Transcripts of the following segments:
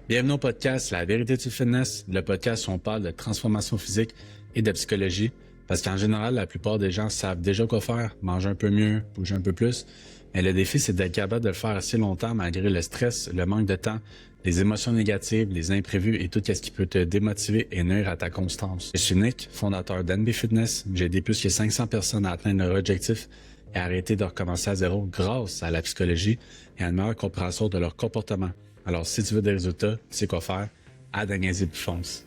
Bienvenue au podcast La vérité du fitness, le podcast où on parle de transformation physique et de psychologie, parce qu'en général, la plupart des gens savent déjà quoi faire, manger un peu mieux, bouger un peu plus, mais le défi, c'est d'être capable de le faire assez longtemps malgré le stress, le manque de temps, les émotions négatives, les imprévus et tout ce qui peut te démotiver et nuire à ta constance. Je suis Nick, fondateur d'NB Fitness. J'ai aidé plus que 500 personnes à atteindre leur objectif et à arrêter de recommencer à zéro grâce à la psychologie et à une meilleure compréhension de leur comportement. Alors, si tu veux des résultats, tu sais quoi faire, aide à niaiser puis fonce.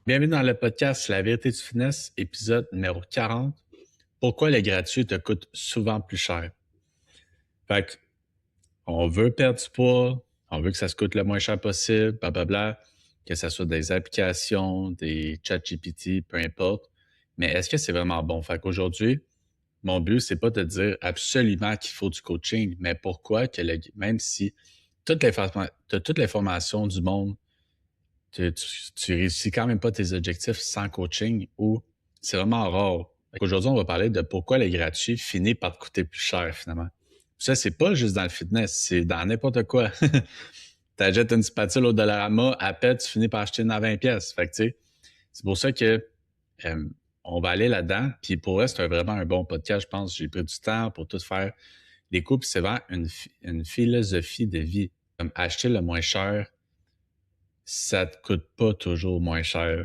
Bienvenue dans le podcast La vérité du fitness, épisode numéro 40. Pourquoi les gratuits te coûtent souvent plus cher? Fait que, on veut perdre du poids, on veut que ça se coûte le moins cher possible, blablabla, que ce soit des applications, des ChatGPT, peu importe. Mais est-ce que c'est vraiment bon? Fait qu'aujourd'hui, mon but, c'est pas de dire absolument qu'il faut du coaching, mais pourquoi que même si tu as toute l'information du monde, tu réussis quand même pas tes objectifs sans coaching ou c'est vraiment rare. Aujourd'hui, on va parler de pourquoi les gratuits finissent par te coûter plus cher finalement. Ça, c'est pas juste dans le fitness, c'est dans n'importe quoi. T'achètes une spatule au Dollarama, à peine tu finis par acheter une à 20 pièces. Fait que tu sais, c'est pour ça que on va aller là-dedans. Puis pour vrai, c'est vraiment un bon podcast, je pense. J'ai pris du temps pour tout faire. Les coûts, c'est vraiment une philosophie de vie. Comme acheter le moins cher, ça te coûte pas toujours moins cher.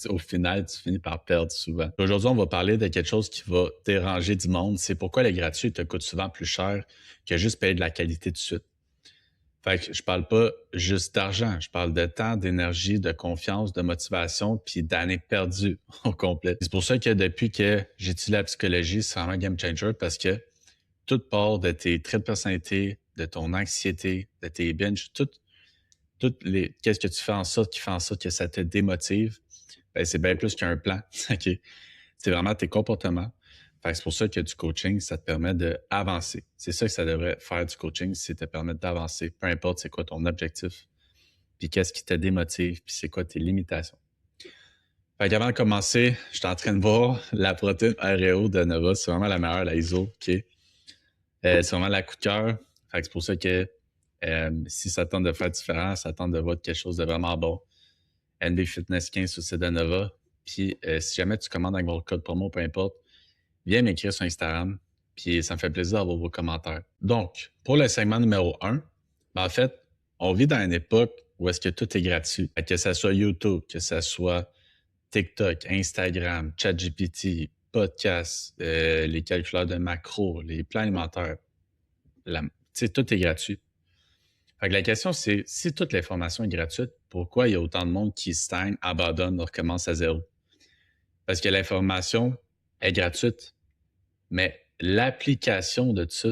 Au final, tu finis par perdre souvent. Aujourd'hui, on va parler de quelque chose qui va déranger du monde. C'est pourquoi les gratuits te coûtent souvent plus cher que juste payer de la qualité tout de suite. Fait que je parle pas juste d'argent, je parle de temps, d'énergie, de confiance, de motivation, puis d'années perdues au complet. C'est pour ça que depuis que j'étudie la psychologie, c'est vraiment un game changer parce que toute part de tes traits de personnalité, de ton anxiété, de tes binges, qu'est-ce que tu fais en sorte qui fait en sorte que ça te démotive, ben c'est bien plus qu'un plan. OK? C'est vraiment tes comportements. Fait que c'est pour ça que du coaching, ça te permet d'avancer. C'est ça que ça devrait faire du coaching, c'est te permettre d'avancer. Peu importe c'est quoi ton objectif, puis qu'est-ce qui te démotive, puis c'est quoi tes limitations. Fait qu'avant de commencer, je suis en train de voir la protéine REO de Nova. C'est vraiment la meilleure, la ISO. OK? C'est vraiment la coup de cœur. Fait que c'est pour ça que si ça tente de faire différent, ça tente de voir quelque chose de vraiment bon. NB Fitness 15 sur le site de Nova. Puis si jamais tu commandes avec votre code promo, peu importe, viens m'écrire sur Instagram, puis ça me fait plaisir d'avoir vos commentaires. Donc, pour le segment numéro 1, en fait, on vit dans une époque où est-ce que tout est gratuit. Que ce soit YouTube, que ce soit TikTok, Instagram, ChatGPT, podcast, les calculateurs de macros, les plans alimentaires, tout est gratuit. Fait que la question, c'est si toute l'information est gratuite, pourquoi il y a autant de monde qui stagne, abandonne, recommence à zéro? Parce que l'information est gratuite, mais l'application de ça,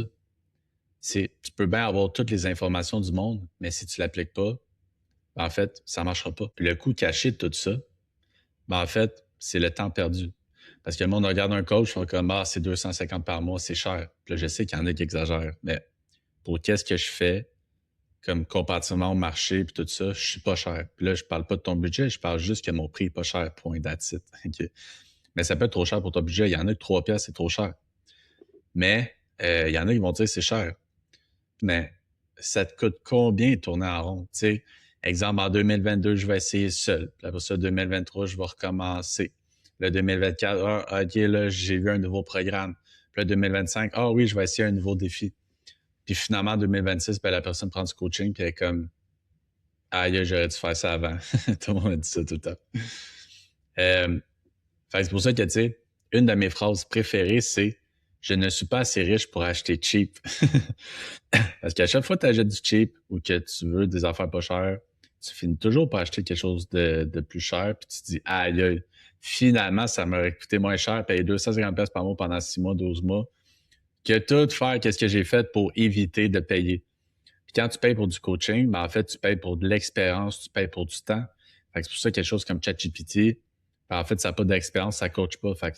tu peux bien avoir toutes les informations du monde, mais si tu l'appliques pas, ben en fait, ça marchera pas. Puis le coût caché de tout ça, ben en fait, c'est le temps perdu. Parce que le monde regarde un coach, ils font comme, c'est 250 par mois, c'est cher. Puis là, je sais qu'il y en a qui exagèrent, mais pour qu'est-ce que je fais, comme comparativement au marché puis tout ça, je suis pas cher. Puis là, je parle pas de ton budget, je parle juste que mon prix est pas cher, point that's it. Okay? Mais ça peut être trop cher pour ton budget. Il y en a que 3 piastres, c'est trop cher. Mais il y en a qui vont dire c'est cher. Mais ça te coûte combien de tourner en rond? Tu sais, exemple, en 2022, je vais essayer seul. Puis après ça, 2023, je vais recommencer. Le 2024, OK, là, j'ai vu un nouveau programme. Puis le 2025, oui, je vais essayer un nouveau défi. Puis finalement, en 2026, ben, la personne prend du coaching, puis elle est comme, aïe, j'aurais dû faire ça avant. Tout le monde a dit ça tout le temps. Fait c'est pour ça que, tu sais, une de mes phrases préférées, c'est « Je ne suis pas assez riche pour acheter cheap. » Parce qu'à chaque fois que tu achètes du cheap ou que tu veux des affaires pas chères, tu finis toujours par acheter quelque chose de plus cher, puis tu te dis « Aïe, finalement, ça m'aurait coûté moins cher, payer 250$ par mois pendant 6 mois, 12 mois, que tout faire qu'est-ce que j'ai fait pour éviter de payer. » Puis quand tu payes pour du coaching, ben en fait, tu payes pour de l'expérience, tu payes pour du temps. Fait que c'est pour ça quelque chose comme ChatGPT, ben en fait, ça n'a pas d'expérience, ça ne coach pas. Fait que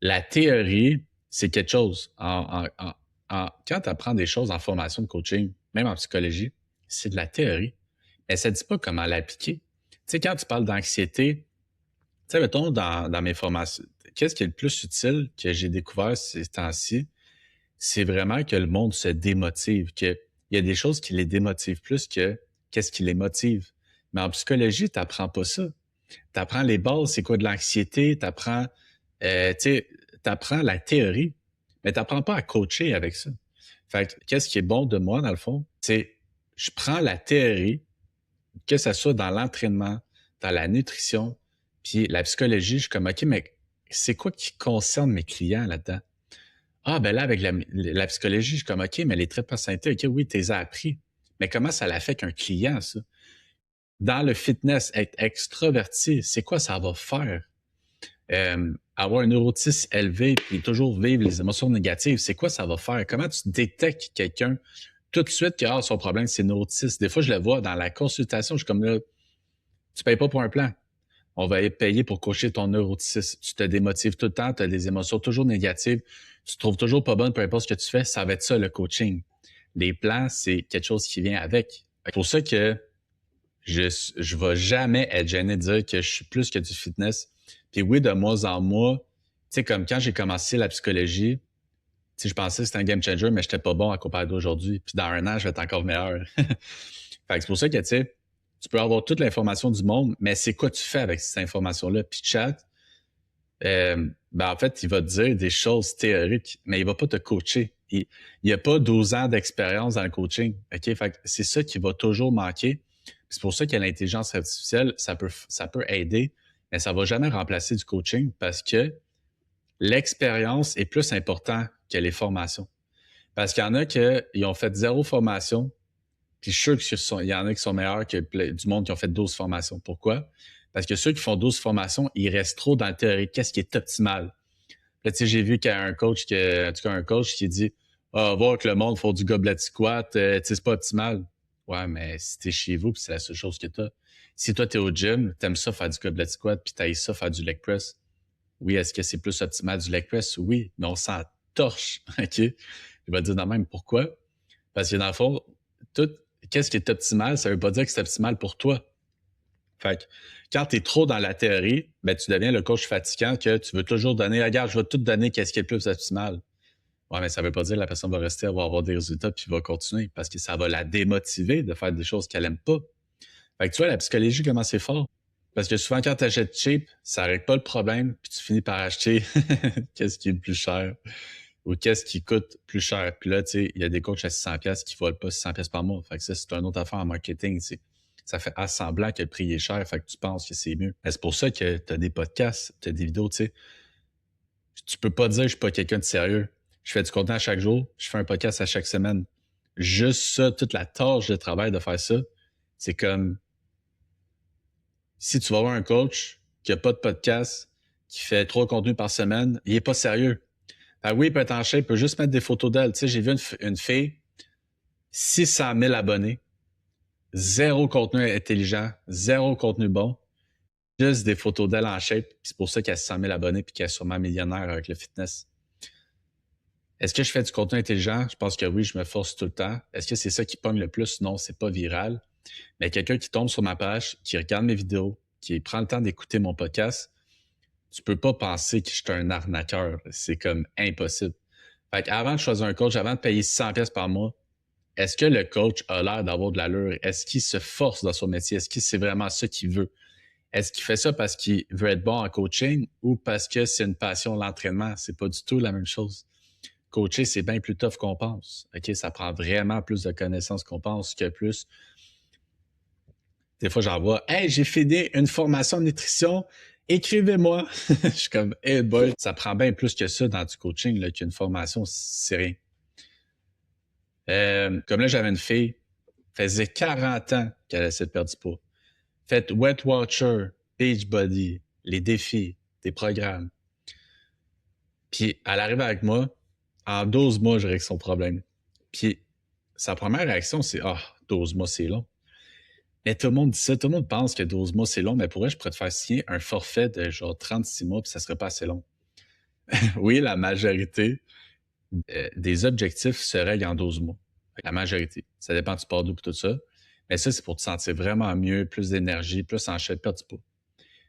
la théorie, c'est quelque chose. quand tu apprends des choses en formation de coaching, même en psychologie, c'est de la théorie, mais ça ne dit pas comment l'appliquer. Tu sais, quand tu parles d'anxiété, tu sais, mettons, dans mes formations, qu'est-ce qui est le plus utile que j'ai découvert ces temps-ci? C'est vraiment que le monde se démotive, qu'il y a des choses qui les démotivent plus que qu'est-ce qui les motive. Mais en psychologie, tu n'apprends pas ça. Tu apprends les bases, c'est quoi de l'anxiété, tu apprends, la théorie, mais tu n'apprends pas à coacher avec ça. Fait que, qu'est-ce qui est bon de moi, dans le fond? C'est, je prends la théorie, que ce soit dans l'entraînement, dans la nutrition, puis la psychologie, je suis comme, OK, mais c'est quoi qui concerne mes clients là-dedans? Ah, ben là, avec la psychologie, je suis comme, OK, mais les traits de personnalité, OK, oui, tu les as appris. Mais comment ça l'affecte un client, ça? Dans le fitness, être extraverti, c'est quoi ça va faire? Avoir un neurotisme élevé puis toujours vivre les émotions négatives, c'est quoi ça va faire? Comment tu détectes quelqu'un tout de suite que son problème, c'est neurotisme? Des fois, je le vois dans la consultation, je suis comme là, tu payes pas pour un plan. On va être payé pour coacher ton neurotisme. Tu te démotives tout le temps, tu as des émotions toujours négatives, tu te trouves toujours pas bonne, peu importe ce que tu fais, ça va être ça le coaching. Les plans, c'est quelque chose qui vient avec. C'est pour ça que je vais jamais être gêné de dire que je suis plus que du fitness. Puis oui, de mois en mois, tu sais, comme quand j'ai commencé la psychologie, tu sais, je pensais que c'était un game changer, mais j'étais pas bon à comparer d'aujourd'hui. Puis dans un an, je vais être encore meilleur. Fait que c'est pour ça que, tu sais, tu peux avoir toute l'information du monde, mais c'est quoi tu fais avec cette information-là? Puis chat, ben en fait, il va te dire des choses théoriques, mais il va pas te coacher. Il n'y a pas 12 ans d'expérience dans le coaching. OK? Fait que c'est ça qui va toujours manquer. C'est pour ça que l'intelligence artificielle, ça peut aider, mais ça va jamais remplacer du coaching parce que l'expérience est plus importante que les formations. Parce qu'il y en a qui ont fait 0 formation, puis je suis sûr qu'il y en a qui sont meilleurs que du monde qui ont fait 12 formations. Pourquoi? Parce que ceux qui font 12 formations, ils restent trop dans le théorie. Qu'est-ce qui est optimal? Là, tu sais, j'ai vu qu'il y a en tout cas, un coach qui dit, voir que le monde fait du goblet squat, tu sais, c'est pas optimal. Ouais, mais si t'es chez vous, puis c'est la seule chose que t'as. Si toi, t'es au gym, t'aimes ça faire du goblet squat, puis t'aimes ça faire du leg press. Oui, est-ce que c'est plus optimal du leg press? Oui, mais on s'en torche, OK? Je vais te dire dans même pourquoi. Parce que dans le fond, tout, qu'est-ce qui est optimal, ça veut pas dire que c'est optimal pour toi. Fait que quand tu es trop dans la théorie, ben, tu deviens le coach fatigant que tu veux toujours donner, regarde, je vais tout donner qu'est-ce qui est le plus optimal. Ouais, mais ça veut pas dire que la personne va rester, va avoir des résultats puis va continuer parce que ça va la démotiver de faire des choses qu'elle aime pas. Fait que tu vois, la psychologie, comment c'est fort. Parce que souvent, quand tu achètes cheap, ça règle pas le problème puis tu finis par acheter qu'est-ce qui est le plus cher ou qu'est-ce qui coûte plus cher. Puis là, tu sais, il y a des coachs à 600$ qui volent pas 600$ par mois. Fait que ça, c'est une autre affaire en marketing. Ça fait assemblant que le prix est cher, fait que tu penses que c'est mieux. Mais c'est pour ça que tu as des podcasts, tu as des vidéos, tu sais. Tu peux pas dire que je suis pas quelqu'un de sérieux. Je fais du contenu à chaque jour, je fais un podcast à chaque semaine. Juste ça, toute la tâche de travail de faire ça, c'est comme si tu vas voir un coach qui a pas de podcast, qui fait 3 contenus par semaine, il est pas sérieux. Ah oui, il peut être en shape, il peut juste mettre des photos d'elle. Tu sais, j'ai vu une fille, 600 000 abonnés, zéro contenu intelligent, zéro contenu bon, juste des photos d'elle en shape. Puis c'est pour ça qu'elle a 600 000 abonnés puis qu'elle est sûrement millionnaire avec le fitness. Est-ce que je fais du contenu intelligent? Je pense que oui, je me force tout le temps. Est-ce que c'est ça qui pogne le plus? Non, c'est pas viral. Mais quelqu'un qui tombe sur ma page, qui regarde mes vidéos, qui prend le temps d'écouter mon podcast, tu peux pas penser que je suis un arnaqueur. C'est comme impossible. Fait qu'avant de choisir un coach, avant de payer 600$ par mois, est-ce que le coach a l'air d'avoir de l'allure? Est-ce qu'il se force dans son métier? Est-ce que c'est vraiment ça qu'il veut? Est-ce qu'il fait ça parce qu'il veut être bon en coaching ou parce que c'est une passion, l'entraînement? C'est pas du tout la même chose. Coacher, c'est bien plus tough qu'on pense. OK? Ça prend vraiment plus de connaissances qu'on pense que plus. Des fois, j'en vois, hey, j'ai fini une formation de nutrition, écrivez-moi. Je suis comme, hey boy, ça prend bien plus que ça dans du coaching là, qu'une formation, c'est rien. Comme là, j'avais une fille, faisait 40 ans qu'elle essaie de perdre du poids. Faites Weight Watcher, Beachbody, les défis, des programmes. Puis elle arrive avec moi, en 12 mois, je règle son problème. Puis sa première réaction, c'est « Ah, 12 mois, c'est long. » Mais tout le monde dit ça, tout le monde pense que 12 mois, c'est long, mais pour elle, je pourrais te faire signer un forfait de genre 36 mois, puis ça serait pas assez long. Oui, la majorité des objectifs se règlent en 12 mois. La majorité. Ça dépend du pars d'où et tout ça. Mais ça, c'est pour te sentir vraiment mieux, plus d'énergie, plus en shape, perdre du poids.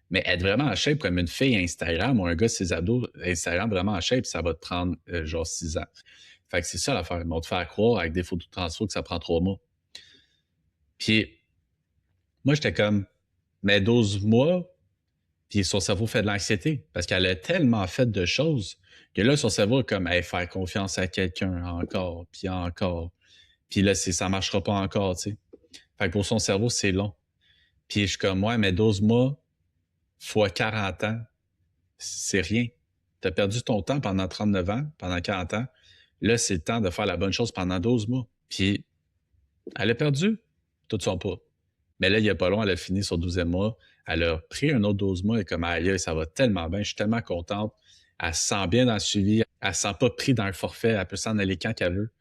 Mais être vraiment en shape comme une fille Instagram ou un gars ses ados Instagram vraiment en shape, ça va te prendre genre 6 ans. Fait que c'est ça l'affaire. Ils vont te faire croire avec des photos de transfo que ça prend 3 mois. Puis moi, j'étais comme, mais 12 mois, puis son cerveau fait de l'anxiété parce qu'elle a tellement fait de choses que là, son cerveau est comme, hey, faire confiance à quelqu'un encore, puis encore. Puis là, ça marchera pas encore, tu sais. Fait que pour son cerveau, c'est long. Puis je suis comme, ouais, mais 12 mois fois 40 ans, c'est rien. Tu as perdu ton temps pendant 39 ans, pendant 40 ans. Là, c'est le temps de faire la bonne chose pendant 12 mois. Puis elle a perdu tout son poids. Mais là, il n'y a pas long, elle a fini son 12e mois. Elle a pris un autre 12 mois et comme, aïe, ça va tellement bien, je suis tellement contente. Elle se sent bien dans le suivi. Elle ne se sent pas pris dans le forfait. Elle peut s'en aller quand qu'elle veut.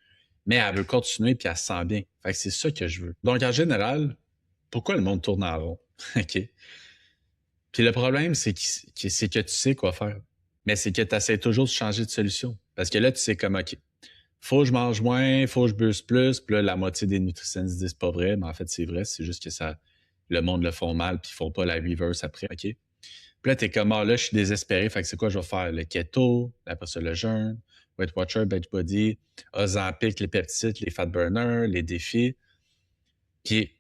Mais elle veut continuer puis elle se sent bien. Fait que c'est ça que je veux. Donc, en général, pourquoi le monde tourne en rond? OK? Puis le problème, c'est que tu sais quoi faire. Mais c'est que tu essaies toujours de changer de solution. Parce que là, tu sais comme, OK, faut que je mange moins, faut que je buse plus. Puis là, la moitié des nutritionnistes disent pas vrai, mais en fait, c'est vrai. C'est juste que ça, le monde le font mal puis ils font pas la reverse après, OK? Puis là, t'es comme, ah là, je suis désespéré. Fait que c'est quoi je vais faire? Le keto, après ça, le jeûne, Weight Watcher, Beachbody, Ozempic, les peptides, les fat burners, les défis. Puis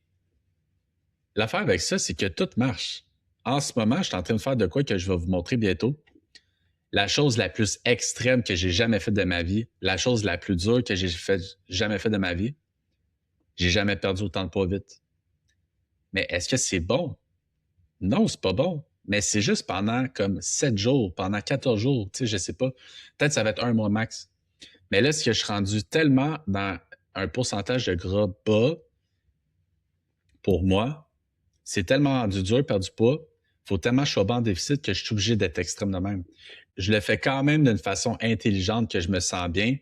l'affaire avec ça, c'est que tout marche. En ce moment, je suis en train de faire de quoi que je vais vous montrer bientôt. La chose la plus extrême que j'ai jamais faite de ma vie, la chose la plus dure que j'ai jamais fait de ma vie, j'ai jamais perdu autant de poids vite. Mais est-ce que c'est bon? Non, c'est pas bon. Mais c'est juste pendant comme 7 jours, pendant 14 jours, tu sais, je sais pas. Peut-être ça va être 1 mois max. Mais là, ce que je suis rendu tellement dans un pourcentage de gras bas pour moi, c'est tellement rendu dur de perdre du poids, faut tellement que je sois bas en déficit que je suis obligé d'être extrême de même. Je le fais quand même d'une façon intelligente que je me sens bien.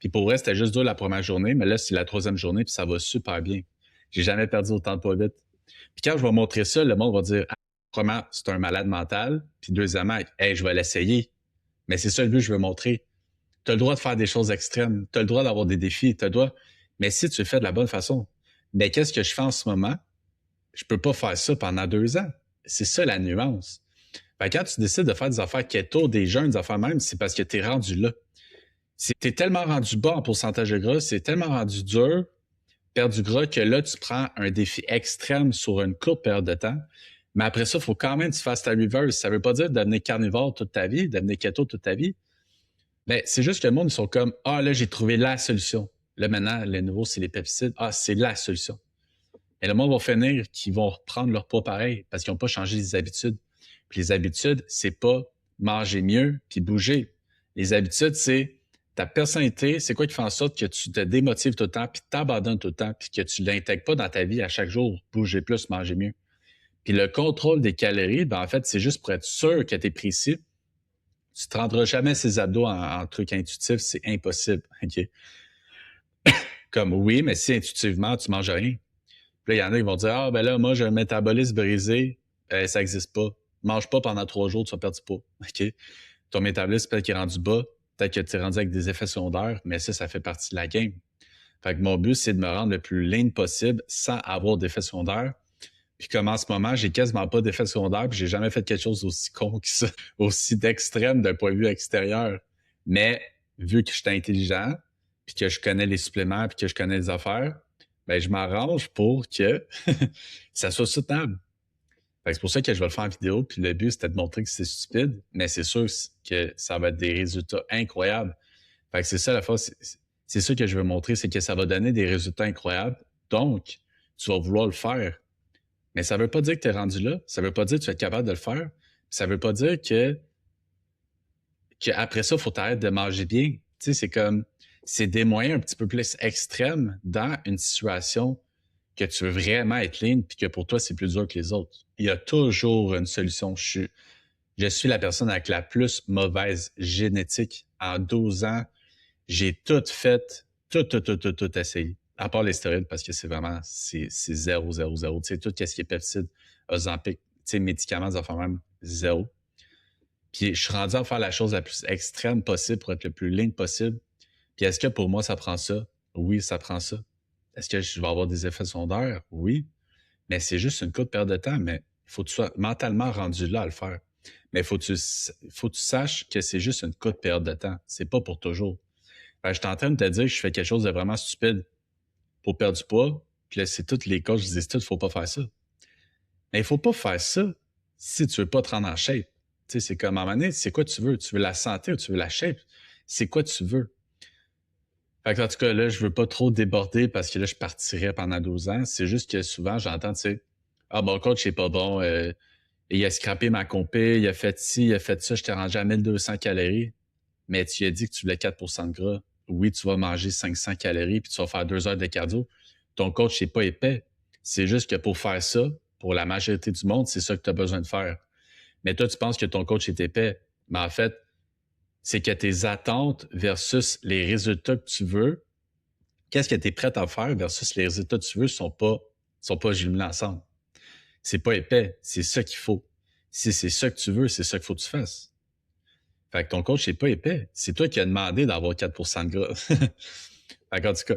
Puis pour vrai, c'était juste dur la première journée, mais là, c'est la 3e journée, puis ça va super bien. J'ai jamais perdu autant de poids vite. Puis quand je vais montrer ça, le monde va dire, ah, premièrement, c'est un malade mental. Puis deuxièmement, hey, je vais l'essayer. Mais c'est ça le but que je veux montrer. Tu as le droit de faire des choses extrêmes. Tu as le droit d'avoir des défis. T'as le droit. Mais si tu le fais de la bonne façon. Mais qu'est-ce que je fais en ce moment? Je peux pas faire ça pendant 2 ans. C'est ça la nuance. Fait que quand tu décides de faire des affaires keto, des jeûnes, des affaires même, c'est parce que tu es rendu là. T'es tellement rendu bas en pourcentage de gras, c'est tellement rendu dur, perdre du gras, que là, tu prends un défi extrême sur une courte période de temps. Mais après ça, il faut quand même que tu fasses ta reverse. Ça veut pas dire devenir carnivore toute ta vie, devenir keto toute ta vie. Mais c'est juste que le monde, ils sont comme, ah, là, j'ai trouvé la solution. Là, maintenant, le nouveau, c'est les peptides. Ah, c'est la solution. Et le monde va finir qu'ils vont reprendre leur poids pareil parce qu'ils n'ont pas changé les habitudes. Puis les habitudes, c'est pas manger mieux puis bouger. Les habitudes, c'est ta personnalité, c'est quoi qui fait en sorte que tu te démotives tout le temps puis t'abandonnes tout le temps puis que tu l'intègres pas dans ta vie à chaque jour, bouger plus, manger mieux. Puis le contrôle des calories, ben en fait, c'est juste pour être sûr que tu es précis. Tu te rendras jamais ces abdos en truc intuitif, c'est impossible. OK? Comme oui, mais si intuitivement, tu manges rien. Puis là, il y en a qui vont dire, ah, ben là, moi, j'ai un métabolisme brisé. Ça n'existe pas. Mange pas pendant 3 jours, tu vas perdre du poids. OK? Ton métabolisme, peut-être qu'il est rendu bas. Peut-être que tu es rendu avec des effets secondaires, mais ça fait partie de la game. Fait que mon but, c'est de me rendre le plus lean possible sans avoir d'effets secondaires. Puis comme en ce moment, j'ai quasiment pas d'effets secondaires, puis j'ai jamais fait quelque chose aussi con que ça, aussi d'extrême d'un point de vue extérieur. Mais vu que je suis intelligent, puis que je connais les suppléments, puis que je connais les affaires, ben je m'arrange pour que ça soit soutenable. Fait que c'est pour ça que je vais le faire en vidéo, puis le but, c'était de montrer que c'est stupide, mais c'est sûr que ça va être des résultats incroyables. Fait que c'est ça la fois, c'est ça que je veux montrer, c'est que ça va donner des résultats incroyables. Donc, tu vas vouloir le faire. Mais ça veut pas dire que tu es rendu là. Ça veut pas dire que tu vas être capable de le faire. Ça veut pas dire que après ça, il faut t'arrêter de manger bien. Tu sais, c'est comme, c'est des moyens un petit peu plus extrêmes dans une situation que tu veux vraiment être lean puis que pour toi, c'est plus dur que les autres. Il y a toujours une solution. Je suis la personne avec la plus mauvaise génétique. En 12 ans, j'ai tout fait, tout essayé. À part les stéroïdes, parce que c'est vraiment, c'est 0, 0, 0. Tu sais, tout ce qui est peptides, Ozempic, tu sais, médicaments, des affaires même, 0. Puis je suis rendu à faire la chose la plus extrême possible pour être le plus lean possible. Puis est-ce que pour moi, ça prend ça? Oui, ça prend ça. Est-ce que je vais avoir des effets secondaires? Oui. Mais c'est juste une courte période de temps, mais il faut que tu sois mentalement rendu là à le faire. Mais faut que tu saches que c'est juste une courte période de temps. C'est pas pour toujours. Fait que je suis en train de te dire que je fais quelque chose de vraiment stupide pour perdre du poids. Puis là, c'est tous les coachs qui disent tout, faut pas faire ça. Mais il faut pas faire ça si tu veux pas te rendre en shape. Tu sais, c'est comme à un moment donné, c'est quoi tu veux? Tu veux la santé ou tu veux la shape? C'est quoi tu veux? Fait que, en tout cas, là, je veux pas trop déborder parce que là, je partirais pendant 12 ans. C'est juste que souvent, j'entends, tu sais, ah, mon coach, c'est pas bon. Il a scrappé ma compé, il a fait ci, il a fait ça, je t'ai rendu à 1200 calories. Mais tu lui as dit que tu voulais 4% de gras. Oui, tu vas manger 500 calories puis tu vas faire 2 heures de cardio. Ton coach, c'est pas épais. C'est juste que pour faire ça, pour la majorité du monde, c'est ça que tu as besoin de faire. Mais toi, tu penses que ton coach est épais. Mais en fait, c'est que tes attentes versus les résultats que tu veux, qu'est-ce que tu es prêt à faire versus les résultats que tu veux sont pas jumelés ensemble. C'est pas épais, c'est ça qu'il faut. Si c'est ça que tu veux, c'est ça qu'il faut que tu fasses. Fait que ton coach n'est pas épais. C'est toi qui as demandé d'avoir 4% de gras. Fait qu'en tout cas,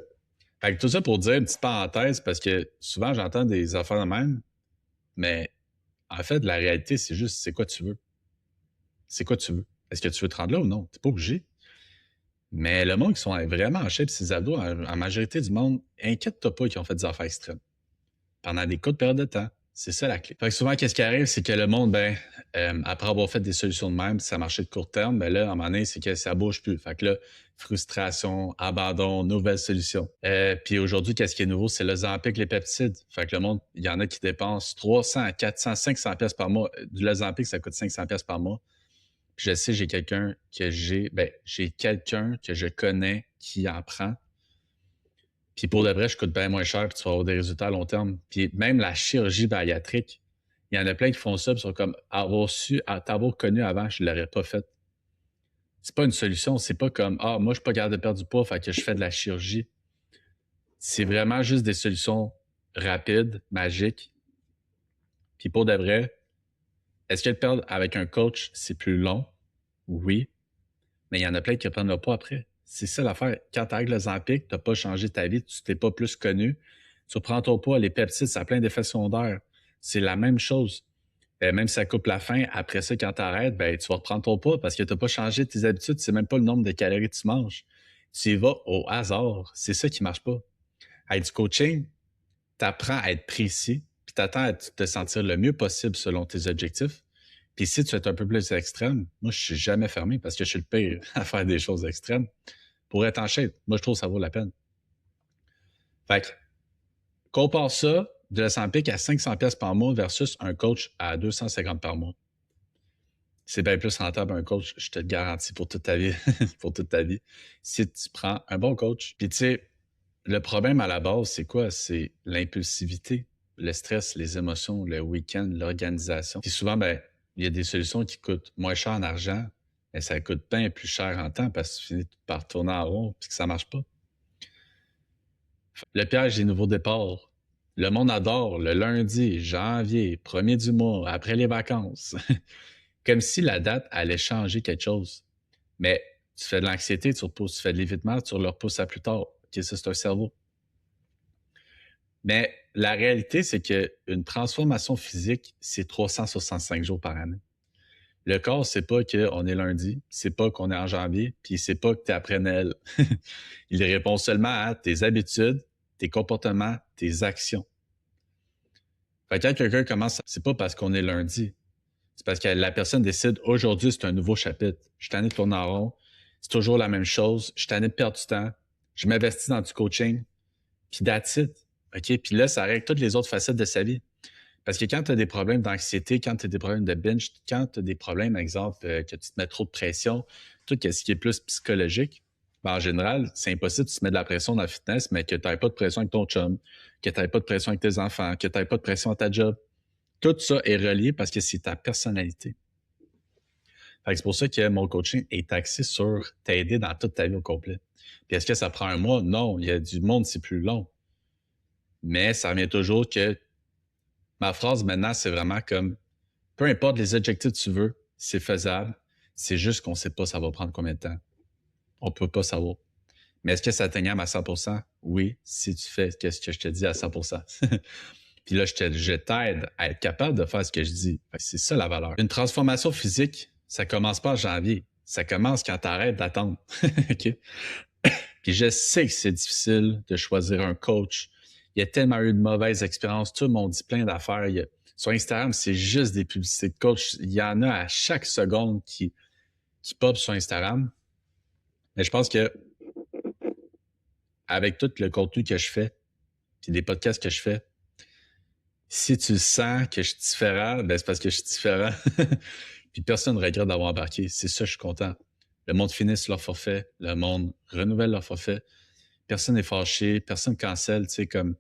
fait que tout ça pour dire une petite parenthèse, parce que souvent j'entends des affaires de même, mais en fait, la réalité, c'est juste c'est quoi tu veux. C'est quoi tu veux. Est-ce que tu veux te rendre là ou non? T'es pas obligé. Mais le monde qui sont vraiment en shape, ces abdos, en majorité du monde, inquiète-toi pas qu'ils ont fait des affaires extrêmes. Pendant des courtes périodes de temps. C'est ça la clé. Fait que souvent, qu'est-ce qui arrive, c'est que le monde, après avoir fait des solutions de même, ça marchait de court terme, mais là, à un moment donné, c'est que ça bouge plus. Fait que là, frustration, abandon, nouvelle solution. Puis aujourd'hui, qu'est-ce qui est nouveau? C'est le Ozempic, les peptides. Fait que le monde, il y en a qui dépensent 300, 400, 500 pièces par mois. Du Ozempic, ça coûte 500 pièces par mois. Puis je sais, j'ai quelqu'un que je connais qui en prend. Puis pour de vrai, je coûte bien moins cher, puis tu vas avoir des résultats à long terme. Puis même la chirurgie bariatrique, il y en a plein qui font ça, puis sont comme t'avoir connu avant, je ne l'aurais pas fait. C'est pas une solution, c'est pas comme moi, je suis pas capable de perdre du poids, fait que je fais de la chirurgie. C'est vraiment juste des solutions rapides, magiques. Puis pour de vrai, est-ce que le perdre avec un coach, c'est plus long? Oui. Mais il y en a plein qui reprennent le poids après. C'est ça l'affaire. Quand tu as le Ozempic, tu n'as pas changé ta vie, tu t'es pas plus connu. Tu prends ton poids, les peptides, ça a plein d'effets secondaires. C'est la même chose. Même si ça coupe la faim, après ça, quand tu arrêtes, tu vas reprendre ton poids parce que tu n'as pas changé tes habitudes. C'est même pas le nombre de calories que tu manges. Tu y vas au hasard. C'est ça qui marche pas. Avec du coaching, tu apprends à être précis, puis tu attends à te sentir le mieux possible selon tes objectifs. Puis si tu es un peu plus extrême, moi, je suis jamais fermé parce que je suis le pire à faire des choses extrêmes. Pour être en shape, moi, je trouve que ça vaut la peine. Fait que, compare ça de l'Ozempic à 500 pièces par mois versus un coach à 250 par mois. C'est bien plus rentable un coach, je te le garantis, pour toute ta vie. Pour toute ta vie. Si tu prends un bon coach. Puis tu sais, le problème à la base, c'est quoi? C'est l'impulsivité, le stress, les émotions, le week-end, l'organisation. Puis souvent, il y a des solutions qui coûtent moins cher en argent, mais ça coûte bien plus cher en temps parce que tu finis par tourner en rond et que ça marche pas. Le piège des nouveaux départs. Le monde adore le lundi, janvier, premier du mois, après les vacances. Comme si la date allait changer quelque chose. Mais tu fais de l'anxiété, tu repousses, tu fais de l'évitement, tu le repousses à plus tard. OK, ça, c'est un cerveau. Mais la réalité, c'est qu'une transformation physique, c'est 365 jours par année. Le corps, c'est pas qu'on est lundi, c'est pas qu'on est en janvier, puis c'est pas que tu es après Noël. Il répond seulement à tes habitudes, tes comportements, tes actions. Fait que quand quelqu'un commence, c'est pas parce qu'on est lundi, c'est parce que la personne décide aujourd'hui, c'est un nouveau chapitre. Je suis tanné de tourner en rond, c'est toujours la même chose, je suis tanné de perdre du temps, je m'investis dans du coaching, puis that's it. OK? Puis là, ça règle toutes les autres facettes de sa vie. Parce que quand tu as des problèmes d'anxiété, quand tu as des problèmes de binge, quand tu as des problèmes, par exemple, que tu te mets trop de pression, tout ce qui est plus psychologique, en général, c'est impossible de se mettre de la pression dans le fitness, mais que tu n'aies pas de pression avec ton chum, que tu n'aies pas de pression avec tes enfants, que tu n'aies pas de pression à ta job. Tout ça est relié parce que c'est ta personnalité. Fait que c'est pour ça que mon coaching est axé sur t'aider dans toute ta vie au complet. Puis est-ce que ça prend un mois? Non, il y a du monde, c'est plus long. Mais ça revient toujours que ma phrase maintenant, c'est vraiment comme peu importe les objectifs que tu veux, c'est faisable. C'est juste qu'on ne sait pas ça va prendre combien de temps. On ne peut pas savoir. Mais est-ce que c'est atteignable à 100%? Oui, si tu fais ce que je te dis à 100%. Puis là, je t'aide à être capable de faire ce que je dis. C'est ça la valeur. Une transformation physique, ça commence pas en janvier. Ça commence quand tu arrêtes d'attendre. OK? Puis je sais que c'est difficile de choisir un coach. Il y a tellement eu de mauvaises expériences. Tout le monde dit plein d'affaires. Sur Instagram, c'est juste des publicités de coach. Il y en a à chaque seconde qui pop sur Instagram. Mais je pense que avec tout le contenu que je fais, puis les podcasts que je fais, si tu sens que je suis différent, ben c'est parce que je suis différent. Puis personne ne regrette d'avoir embarqué. C'est ça, je suis content. Le monde finisse leur forfait, le monde renouvelle leur forfait. Personne n'est fâché, personne cancelle. Tu sais, comme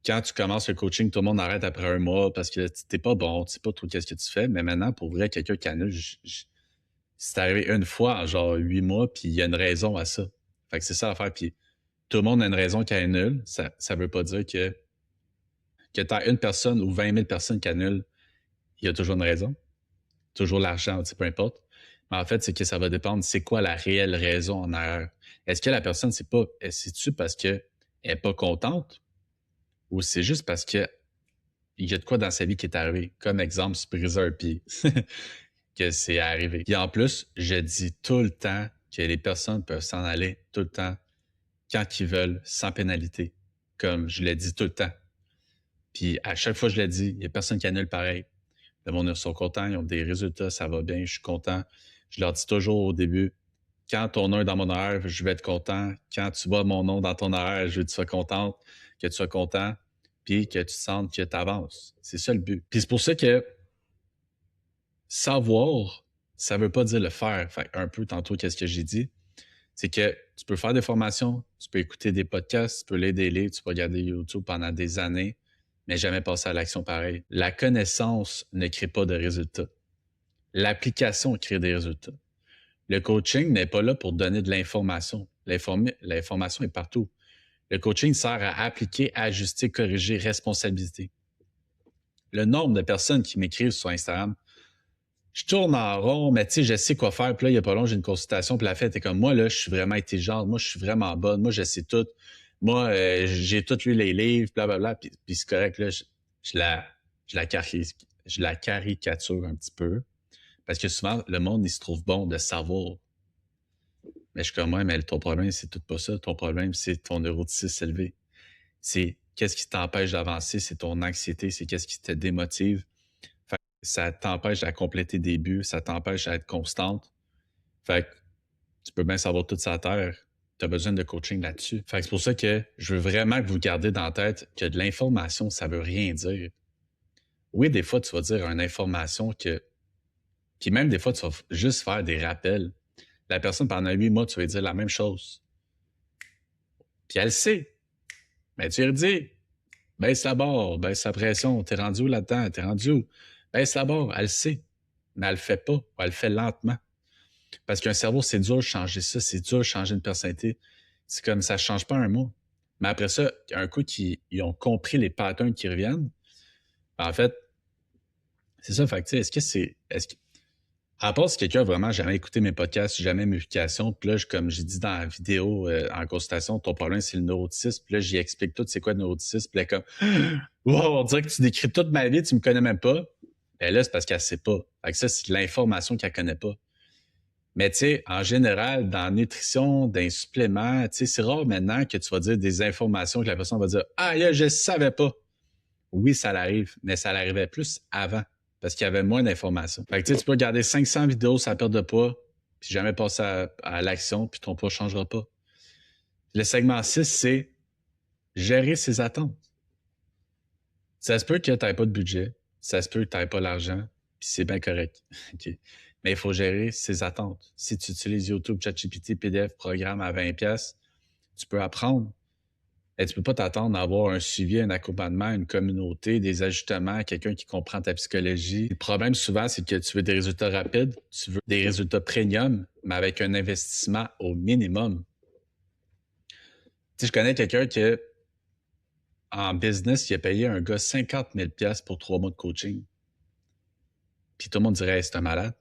quand tu commences le coaching, tout le monde arrête après un mois parce que t'es pas bon, tu sais pas trop qu'est-ce que tu fais. Mais maintenant, pour vrai, quelqu'un qui annule, c'est arrivé une fois en genre 8 mois, puis il y a une raison à ça. Fait que c'est ça l'affaire. Puis tout le monde a une raison qui annule. Ça veut pas dire que tu as une personne ou 20 000 personnes qui annulent, il y a toujours une raison. Toujours l'argent, peu importe. Mais en fait, c'est que ça va dépendre, c'est quoi la réelle raison en arrière. Est-ce que la personne, c'est-tu parce qu'elle n'est pas contente ou c'est juste parce que il y a de quoi dans sa vie qui est arrivé? Comme exemple, se briser un pied, que c'est arrivé. Puis en plus, je dis tout le temps que les personnes peuvent s'en aller tout le temps quand ils veulent, sans pénalité. Comme je l'ai dit tout le temps. Puis à chaque fois que je l'ai dit, il n'y a personne qui annule pareil. Le monde, ils sont contents, ils ont des résultats, ça va bien, je suis content. Je leur dis toujours au début, quand ton nom est dans mon horaire, je vais être content. Quand tu vois mon nom dans ton horaire, je veux que tu sois contente, que tu sois content, puis que tu sentes que tu avances. C'est ça le but. Puis c'est pour ça que savoir, ça veut pas dire le faire. Fait un peu tantôt, qu'est-ce que j'ai dit? C'est que tu peux faire des formations, tu peux écouter des podcasts, tu peux lire des livres, tu peux regarder YouTube pendant des années, mais jamais passer à l'action pareil. La connaissance ne crée pas de résultats. L'application crée des résultats. Le coaching n'est pas là pour donner de l'information. L'information est partout. Le coaching sert à appliquer, ajuster, corriger, responsabilité. Le nombre de personnes qui m'écrivent sur Instagram, je tourne en rond, mais tu sais, je sais quoi faire. Puis là, il n'y a pas long, j'ai une consultation, puis la fête est comme, moi, là, je suis vraiment intelligente, moi, je suis vraiment bonne, moi, je sais tout. Moi, j'ai tout lu les livres, blablabla, puis c'est correct, là, je la, je la caricature un petit peu. Parce que souvent, le monde, il se trouve bon de savoir. Mais je suis comme, ouais, mais ton problème, c'est tout pas ça. Ton problème, c'est ton neuroticisme élevé. C'est qu'est-ce qui t'empêche d'avancer, c'est ton anxiété, c'est qu'est-ce qui te démotive. Fait que ça t'empêche à compléter des buts, ça t'empêche à être constante. Fait que tu peux bien savoir toute sa terre. Tu as besoin de coaching là-dessus. Fait que c'est pour ça que je veux vraiment que vous gardez dans la tête que de l'information, ça veut rien dire. Oui, des fois, tu vas dire une information que. Puis même des fois, tu vas juste faire des rappels. La personne, pendant 8 mois, tu vas lui dire la même chose. Puis elle sait. Mais tu lui redis, baisse la barre, baisse la pression, t'es rendu où là-dedans, t'es rendu où? Baisse la barre, elle sait. Mais elle le fait pas, ou elle le fait lentement. Parce qu'un cerveau, c'est dur de changer ça, c'est dur de changer une personnalité. C'est comme ça ne change pas un mois. Mais après ça, un coup qu'ils ont compris les patterns qui reviennent, en fait, c'est ça. Fait que, tu sais, à part si quelqu'un a vraiment jamais écouté mes podcasts, jamais mes publications, puis là, comme j'ai dit dans la vidéo en consultation, ton problème, c'est le neuroticisme, puis là, j'y explique tout c'est quoi le neuroticisme, puis là, comme, wow, on dirait que tu décris toute ma vie, tu me connais même pas. Ben là, c'est parce qu'elle sait pas. Fait que ça, c'est de l'information qu'elle connaît pas. Mais tu sais, en général, dans la nutrition, dans les suppléments, tu sais, c'est rare maintenant que tu vas dire des informations que la personne va dire « Ah, je savais pas ». Oui, ça l'arrive, mais ça l'arrivait plus avant parce qu'il y avait moins d'informations. Fait que tu peux regarder 500 vidéos sur la perte de poids puis jamais passer à l'action puis ton poids ne changera pas. Le segment 6, c'est gérer ses attentes. Ça se peut que tu n'aies pas de budget, ça se peut que tu n'aies pas l'argent, puis c'est bien correct. Okay. Mais il faut gérer ses attentes. Si tu utilises YouTube, ChatGPT, PDF, programme à 20$, tu peux apprendre. Et tu peux pas t'attendre à avoir un suivi, un accompagnement, une communauté, des ajustements, quelqu'un qui comprend ta psychologie. Le problème souvent, c'est que tu veux des résultats rapides, tu veux des résultats premium, mais avec un investissement au minimum. Tu sais, je connais quelqu'un qui, en business, il a payé un gars 50 000$ pour 3 mois de coaching. Puis tout le monde dirait, hey, c'est un malade.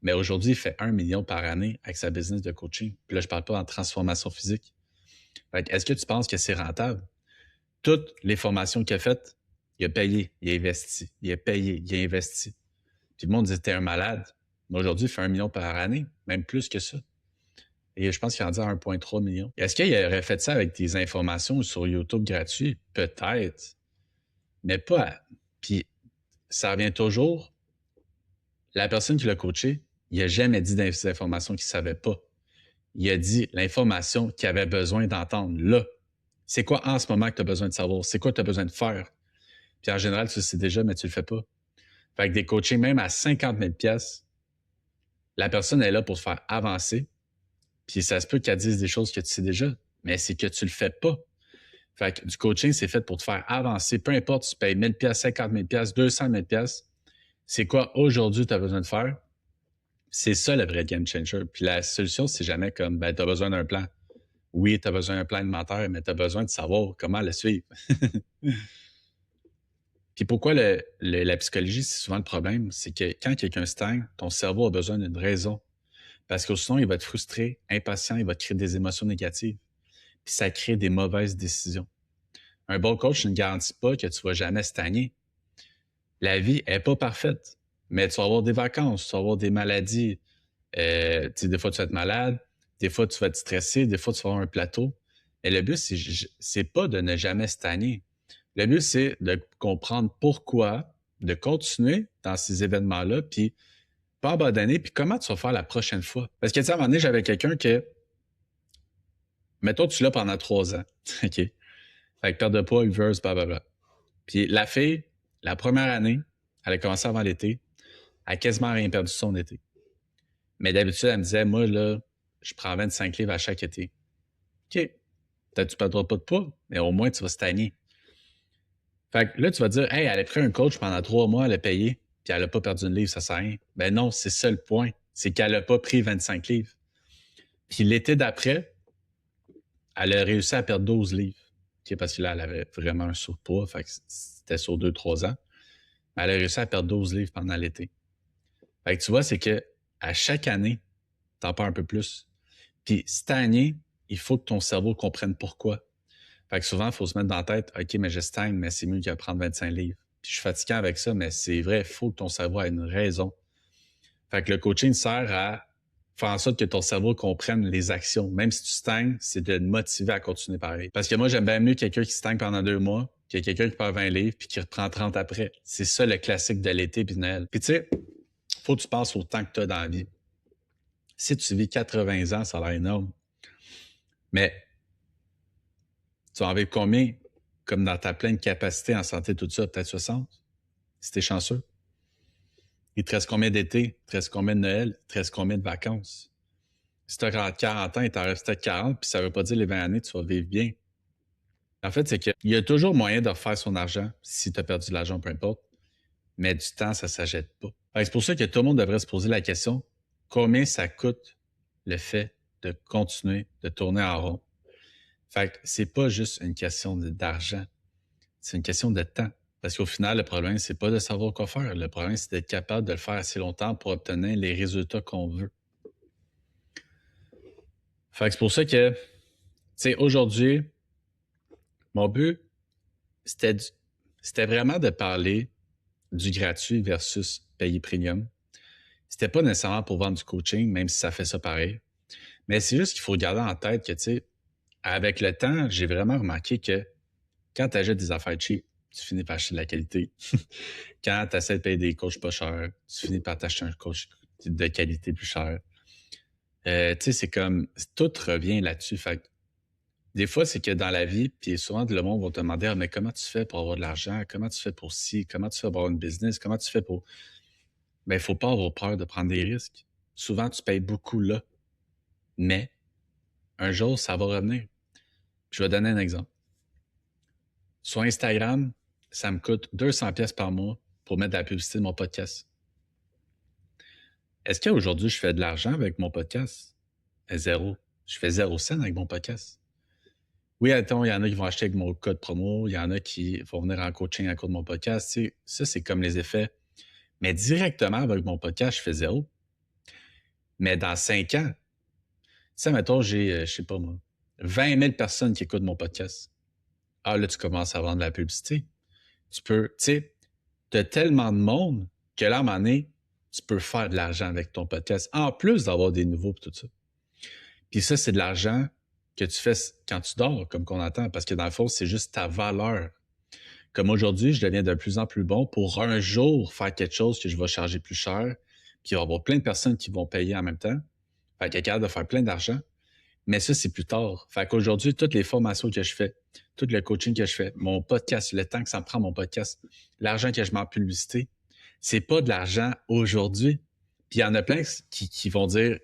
Mais aujourd'hui, il fait 1 million par année avec sa business de coaching. Puis là, je parle pas en transformation physique. Fait que est-ce que tu penses que c'est rentable? Toutes les formations qu'il a faites, il a payé, il a investi, il a payé, il a investi. Puis le monde disait, t'es un malade. Mais aujourd'hui, il fait 1 million par année, même plus que ça. Et je pense qu'il est rendu à 1,3 million. Est-ce qu'il aurait fait ça avec des informations sur YouTube gratuit? Peut-être. Mais pas. Puis ça revient toujours. La personne qui l'a coaché, il n'a jamais dit des informations qu'il ne savait pas. Il a dit l'information qu'il avait besoin d'entendre là. C'est quoi en ce moment que tu as besoin de savoir? C'est quoi que tu as besoin de faire? Puis en général, tu le sais déjà, mais tu le fais pas. Fait que des coachings, même à 50 000 $, la personne est là pour te faire avancer. Puis ça se peut qu'elle dise des choses que tu sais déjà, mais c'est que tu le fais pas. Fait que du coaching, c'est fait pour te faire avancer. Peu importe, tu payes 1000 $, 50 000 $, 200 000 $. C'est quoi aujourd'hui tu as besoin de faire? C'est ça le vrai game changer. Puis la solution, c'est jamais comme, ben, tu as besoin d'un plan. Oui, tu as besoin d'un plan alimentaire, mais tu as besoin de savoir comment le suivre. Puis pourquoi la psychologie, c'est souvent le problème, c'est que quand quelqu'un stagne, ton cerveau a besoin d'une raison. Parce que sinon, il va être frustré, impatient, il va te créer des émotions négatives. Puis ça crée des mauvaises décisions. Un bon coach ne garantit pas que tu vas jamais stagner. La vie est pas parfaite, mais tu vas avoir des vacances, tu vas avoir des maladies. Des fois, tu vas être malade, des fois, tu vas être stressé, des fois, tu vas avoir un plateau. Et le but, c'est pas de ne jamais stagner. Le but, c'est de comprendre pourquoi, de continuer dans ces événements-là, puis pas abandonner, puis comment tu vas faire la prochaine fois. Parce que, tu sais, à un moment donné, j'avais quelqu'un que, mettons, tu l'as pendant 3 ans, OK? Fait que perte de poids, uveuse, blablabla. Puis la fille, la première année, elle a commencé avant l'été, elle a quasiment rien perdu son été. Mais d'habitude, elle me disait, moi, là, je prends 25 livres à chaque été. OK. Peut-être que tu ne perdras pas de poids, mais au moins, tu vas stagner. Fait que là, tu vas dire, hey, elle a pris un coach pendant 3 mois, elle a payé, puis elle n'a pas perdu une livre, ça sert à rien. Ben non, c'est ça le point. C'est qu'elle n'a pas pris 25 livres. Puis l'été d'après, elle a réussi à perdre 12 livres. Okay, parce que là, elle avait vraiment un surpoids, fait que c'était sur 2-3 ans. Mais elle a réussi à perdre 12 livres pendant l'été. Fait que tu vois, c'est que à chaque année, t'en perds un peu plus. Puis cette année, il faut que ton cerveau comprenne pourquoi. Fait que souvent, il faut se mettre dans la tête, OK, mais je stagne, mais c'est mieux qu'à prendre 25 livres. Puis je suis fatiguant avec ça, mais c'est vrai, il faut que ton cerveau ait une raison. Fait que le coaching sert à faire en sorte que ton cerveau comprenne les actions. Même si tu stagnes, c'est de te motiver à continuer pareil. Parce que moi, j'aime bien mieux quelqu'un qui stagne pendant 2 mois que quelqu'un qui perd 20 livres puis qui reprend 30 après. C'est ça le classique de l'été puis de Noël. Puis tu sais, faut que tu penses au temps que tu as dans la vie. Si tu vis 80 ans, ça a l'air énorme. Mais tu vas en vivre combien, comme dans ta pleine capacité en santé, tout ça, peut-être 60, si t'es chanceux? Il te reste combien d'été? Il te reste combien de Noël? Il te reste combien de vacances? Si tu as 40 ans, il t'en reste peut-être 40, puis ça ne veut pas dire les 20 années, tu vas vivre bien. En fait, c'est qu'il y a toujours moyen de refaire son argent si tu as perdu de l'argent, peu importe. Mais du temps, ça ne s'achète pas. C'est pour ça que tout le monde devrait se poser la question, combien ça coûte le fait de continuer de tourner en rond? Fait que c'est pas juste une question d'argent, c'est une question de temps. Parce qu'au final, le problème, c'est pas de savoir quoi faire. Le problème, c'est d'être capable de le faire assez longtemps pour obtenir les résultats qu'on veut. Fait que c'est pour ça que, tu sais, aujourd'hui, mon but, c'était vraiment de parler du gratuit versus payer premium. C'était pas nécessairement pour vendre du coaching, même si ça fait ça pareil. Mais c'est juste qu'il faut garder en tête que, tu sais, avec le temps, j'ai vraiment remarqué que quand tu achètes des affaires cheap, tu finis par acheter de la qualité. Quand tu essaies de payer des coachs pas chers, tu finis par t'acheter un coach de qualité plus cher. Tu sais, c'est comme, tout revient là-dessus. Fait que, des fois, c'est que dans la vie, puis souvent, le monde va te demander, ah, mais comment tu fais pour avoir de l'argent? Comment tu fais pour ci? Comment tu fais pour avoir une business? Comment tu fais pour... Ben, il faut pas avoir peur de prendre des risques. Souvent, tu payes beaucoup là. Mais, un jour, ça va revenir. Je vais donner un exemple. Sur Instagram, ça me coûte 200$ par mois pour mettre de la publicité de mon podcast. Est-ce qu'aujourd'hui, je fais de l'argent avec mon podcast? Zéro. Je fais 0 cent avec mon podcast. Oui, attends, il y en a qui vont acheter avec mon code promo, il y en a qui vont venir en coaching à cause de mon podcast. Tu sais, ça, c'est comme les effets. Mais directement avec mon podcast, je fais zéro. Mais dans 5 ans, ça, mettons, j'ai, je sais pas moi, 20 000 personnes qui écoutent mon podcast. Ah, là, tu commences à vendre de la publicité. Tu peux, tu sais, t'as tellement de monde que là, à un moment donné, tu peux faire de l'argent avec ton podcast, en plus d'avoir des nouveaux et tout ça. Puis ça, c'est de l'argent que tu fais quand tu dors, comme qu'on entend, parce que dans le fond, c'est juste ta valeur. Comme aujourd'hui, je deviens de plus en plus bon pour un jour faire quelque chose que je vais charger plus cher, puis il va y avoir plein de personnes qui vont payer en même temps. Fait qu'il est capable de faire plein d'argent. Mais ça, c'est plus tard. Fait qu'aujourd'hui, toutes les formations que je fais, tout le coaching que je fais, mon podcast, le temps que ça me prend mon podcast, l'argent que je mets en publicité, c'est pas de l'argent aujourd'hui. Puis il y en a plein qui vont dire,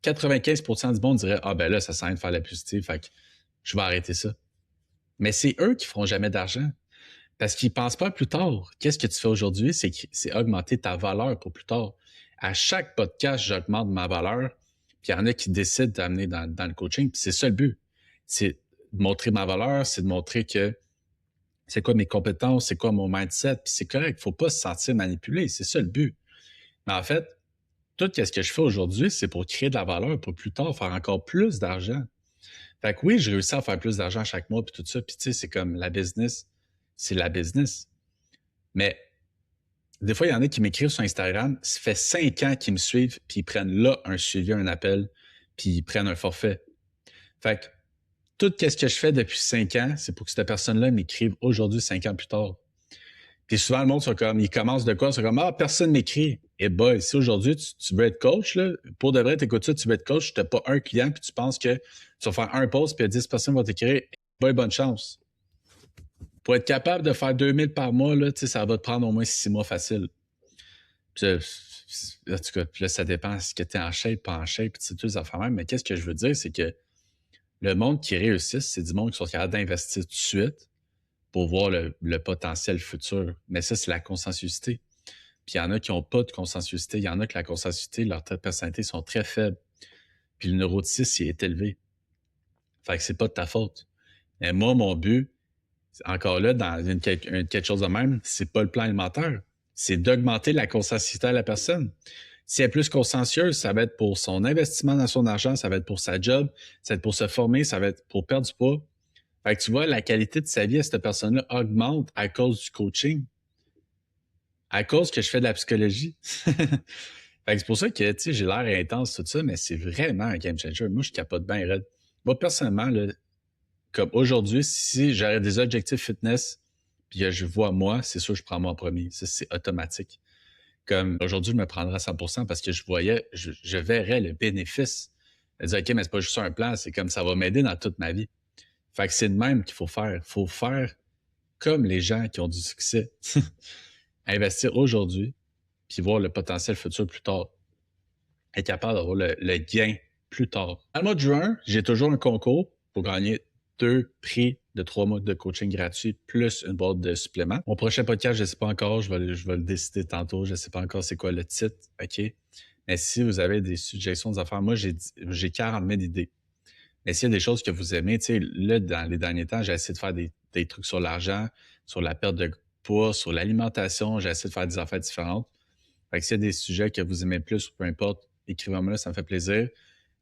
95% du monde dirait, ah ben là, ça sert à rien de faire la publicité, fait que je vais arrêter ça. Mais c'est eux qui feront jamais d'argent. Parce qu'ils pensent pas plus tard. Qu'est-ce que tu fais aujourd'hui? C'est augmenter ta valeur pour plus tard. À chaque podcast, j'augmente ma valeur. Puis il y en a qui décident d'amener dans le coaching. Puis c'est ça le but. C'est de montrer ma valeur, c'est de montrer que c'est quoi mes compétences, c'est quoi mon mindset. Puis c'est correct. Faut pas se sentir manipulé. C'est ça le but. Mais en fait, tout ce que je fais aujourd'hui, c'est pour créer de la valeur pour plus tard faire encore plus d'argent. Fait que oui, je réussis à faire plus d'argent chaque mois puis tout ça. Puis tu sais, c'est comme la business. C'est la business. Mais des fois, il y en a qui m'écrivent sur Instagram, ça fait 5 ans qu'ils me suivent, puis ils prennent là un suivi, un appel, puis ils prennent un forfait. Fait que tout ce que je fais depuis 5 ans, c'est pour que cette personne-là m'écrive aujourd'hui, 5 ans plus tard. Puis souvent, le monde, sont comme, ils commencent de quoi? Ils sont comme, ah, personne m'écrit. Et boy, si aujourd'hui, tu veux être coach, là, pour de vrai, t'écoutes ça, tu veux être coach, tu n'as pas un client, puis tu penses que tu vas faire un post, puis 10 personnes vont t'écrire, boy, bonne chance. Pour être capable de faire 2000 par mois, là, ça va te prendre au moins 6 mois facile. Puis, en tout cas, puis là, ça dépend si tu es en shape, pas en shape, toutes les affaires même. Mais qu'est-ce que je veux dire, c'est que le monde qui réussit, c'est du monde qui sont capables d'investir tout de suite pour voir le potentiel futur. Mais ça, c'est la consensuosité. Puis il y en a qui n'ont pas de consensuosité. Il y en a que la consensuosité, leurs traits de personnalité sont très faibles. Puis le neuroticisme, il est élevé. Fait que c'est pas de ta faute. Mais moi, mon but, encore là, dans quelque chose de même, c'est pas le plan alimentaire. C'est d'augmenter la consensuosité à la personne. Si elle est plus consciencieuse, ça va être pour son investissement dans son argent, ça va être pour sa job, ça va être pour se former, ça va être pour perdre du poids. Fait que tu vois, la qualité de sa vie à cette personne-là augmente à cause du coaching, à cause que je fais de la psychologie. Fait que c'est pour ça que, tu sais, j'ai l'air intense, tout ça, mais c'est vraiment un game changer. Moi, je capote bien raide. Moi, personnellement, là, comme aujourd'hui, si j'aurais des objectifs fitness, puis que je vois moi, c'est sûr que je prends moi en premier. Ça, c'est automatique. Comme aujourd'hui, je me prendrais à 100% parce que je verrais le bénéfice. Je dire, OK, mais c'est pas juste un plan, c'est comme ça va m'aider dans toute ma vie. Fait que c'est de même qu'il faut faire. Il faut faire comme les gens qui ont du succès. Investir aujourd'hui, puis voir le potentiel futur plus tard. Être capable d'avoir le gain plus tard. Dans le mois de juin, j'ai toujours un concours pour gagner 2 prix de 3 mois de coaching gratuit plus une boîte de suppléments. Mon prochain podcast, je ne sais pas encore, je vais le décider tantôt, je ne sais pas encore c'est quoi le titre, OK? Mais si vous avez des suggestions, des affaires, moi, j'ai 40 000 idées. Mais s'il y a des choses que vous aimez, tu sais, là, dans les derniers temps, j'ai essayé de faire des trucs sur l'argent, sur la perte de poids, sur l'alimentation, j'ai essayé de faire des affaires différentes. Fait que s'il y a des sujets que vous aimez plus ou peu importe, écrivez-moi là, ça me fait plaisir.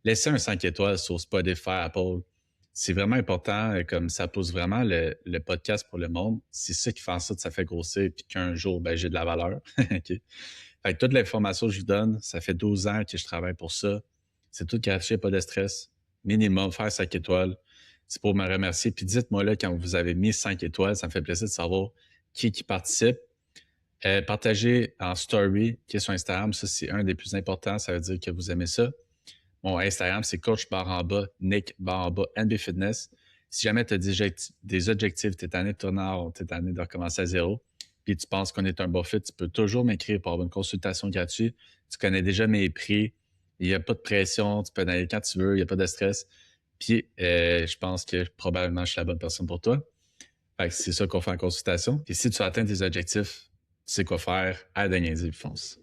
Laissez un 5 étoiles sur Spotify, Apple. C'est vraiment important, comme ça pousse vraiment le podcast pour le monde. C'est ça qui fait en sorte que ça fait grossir puis qu'un jour, ben, j'ai de la valeur. OK? Fait que toute l'information que je vous donne, ça fait 12 ans que je travaille pour ça. C'est tout gratuit, pas de stress. Minimum, faire 5 étoiles. C'est pour me remercier. Puis dites-moi là, quand vous avez mis 5 étoiles, ça me fait plaisir de savoir qui participe. Partagez en story qui est sur Instagram. Ça, c'est un des plus importants. Ça veut dire que vous aimez ça. Mon Instagram, c'est coach_, Nick _NB Fitness. Si jamais tu as des objectifs, tu es tanné de tourner en rond, tu es tanné de recommencer à zéro, puis tu penses qu'on est un bon fit, tu peux toujours m'écrire pour avoir une consultation gratuite. Tu connais déjà mes prix. Il n'y a pas de pression. Tu peux aller quand tu veux. Il n'y a pas de stress. Puis, je pense que probablement je suis la bonne personne pour toi. Fait que c'est ça qu'on fait en consultation. Puis si tu atteins tes objectifs, tu sais quoi faire. À la dernière, fonce.